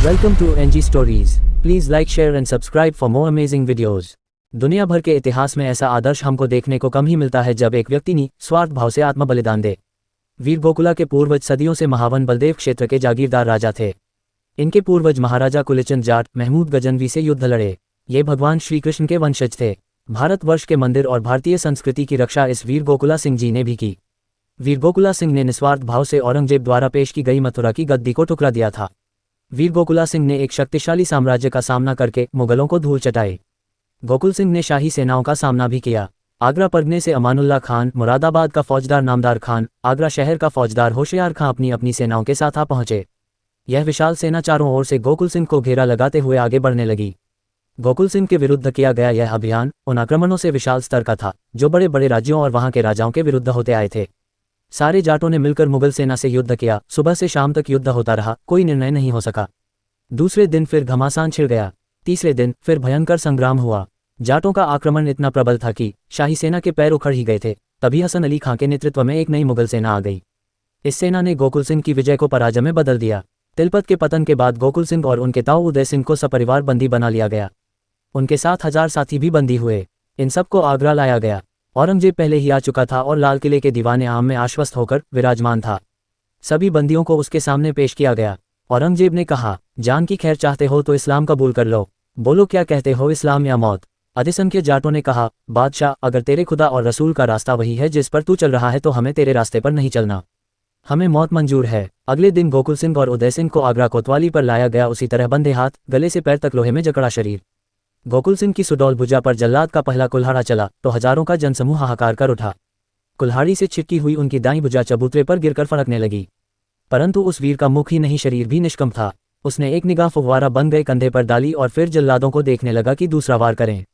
Welcome to NG Stories. Please like, share and subscribe for more amazing videos. दुनिया भर के इतिहास में ऐसा आदर्श हमको देखने को कम ही मिलता है जब एक व्यक्ति निस्वार्थ भाव से आत्म बलिदान दे। वीर गोकुला के पूर्वज सदियों से महावन बलदेव क्षेत्र के जागीरदार राजा थे। इनके पूर्वज महाराजा कुलचंद जाट महमूद गजनवी से युद्ध लड़े। ये भगवान श्री कृष्ण के वंशज थे। भारतवर्ष के मंदिर और भारतीय संस्कृति की रक्षा इस वीर गोकुला सिंह जी ने भी की। वीर गोकुला सिंह ने निस्वार्थ भाव से औरंगजेब द्वारा पेश की गई मथुरा की गद्दी को ठुकरा दिया था। वीर गोकुला सिंह ने एक शक्तिशाली साम्राज्य का सामना करके मुगलों को धूल चटाई। गोकुल सिंह ने शाही सेनाओं का सामना भी किया। आगरा परगने से अमानुल्लाह खान, मुरादाबाद का फौजदार नामदार खान, आगरा शहर का फौजदार होशियार खां अपनी अपनी सेनाओं के साथ आ पहुंचे। यह विशाल सेना चारों ओर से गोकुल सिंह को घेरा लगाते हुए आगे बढ़ने लगी। गोकुल सिंह के विरुद्ध किया गया यह अभियान उन आक्रमणों से विशाल स्तर का था जो बड़े बड़े राज्यों और वहां के राजाओं के विरुद्ध होते आए थे। सारे जाटों ने मिलकर मुगल सेना से युद्ध किया। सुबह से शाम तक युद्ध होता रहा, कोई निर्णय नहीं हो सका। दूसरे दिन फिर घमासान छिड़ गया। तीसरे दिन फिर भयंकर संग्राम हुआ। जाटों का आक्रमण इतना प्रबल था कि शाही सेना के पैर उखड़ ही गए थे। तभी हसन अली खां के नेतृत्व में एक नई मुगल सेना आ गई। इस सेना ने गोकुल सिंह की विजय को पराजय में बदल दिया। तिलपत के पतन के बाद गोकुल सिंह और उनके ताऊ उदय सिंह को सपरिवार बंदी बना लिया गया। उनके 7,000 साथी भी बंदी हुए। इन सबको आगरा लाया गया। औरंगजेब पहले ही आ चुका था और लाल किले के दीवाने आम में आश्वस्त होकर विराजमान था। सभी बंदियों को उसके सामने पेश किया गया। औरंगजेब ने कहा, जान की खैर चाहते हो तो इस्लाम कबूल कर लो। बोलो क्या कहते हो, इस्लाम या मौत? अधिसंख्य जाटों ने कहा, बादशाह अगर तेरे खुदा और रसूल का रास्ता वही है जिस पर तू चल रहा है तो हमें तेरे रास्ते पर नहीं चलना। हमें मौत मंजूर है। अगले दिन गोकुल सिंह और उदय सिंह को आगरा कोतवाली पर लाया गया। उसी तरह बंधे हाथ, गले से पैर तक लोहे में जकड़ा शरीर। गोकुल सिंह की सुडौल भुजा पर जल्लाद का पहला कुल्हाड़ा चला तो हजारों का जनसमूह हाहाकार कर उठा। कुल्हाड़ी से छिटकी हुई उनकी दाईं भुजा चबूतरे पर गिरकर फड़कने लगी। परंतु उस वीर का मुख ही नहीं शरीर भी निष्कंप था। उसने एक निगाह फुव्वारा बन गए कंधे पर डाली और फिर जल्लादों को देखने लगा कि दूसरा वार करें।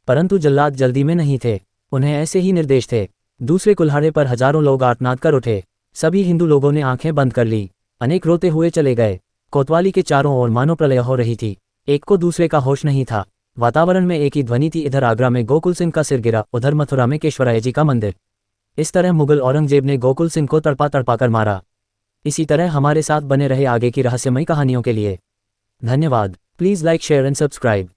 परंतु जल्लाद जल्दी में नहीं थे। उन्हें ऐसे ही निर्देश थे। दूसरे कुल्हाड़े पर हजारों लोग आर्तनाद कर उठे। सभी हिंदू लोगों ने आंखें बंद कर ली। अनेक रोते हुए चले गए। कोतवाली के चारों ओर मानो प्रलय हो रही थी। एक को दूसरे का होश नहीं था। वातावरण में एक ही ध्वनि थी। इधर आगरा में गोकुल सिंह का सिर गिरा, उधर मथुरा में केशवराय जी का मंदिर। इस तरह मुगल औरंगजेब ने गोकुल सिंह को तड़पा तड़पा कर मारा। इसी तरह हमारे साथ बने रहे आगे की रहस्यमयी कहानियों के लिए। धन्यवाद। Please like, share and subscribe.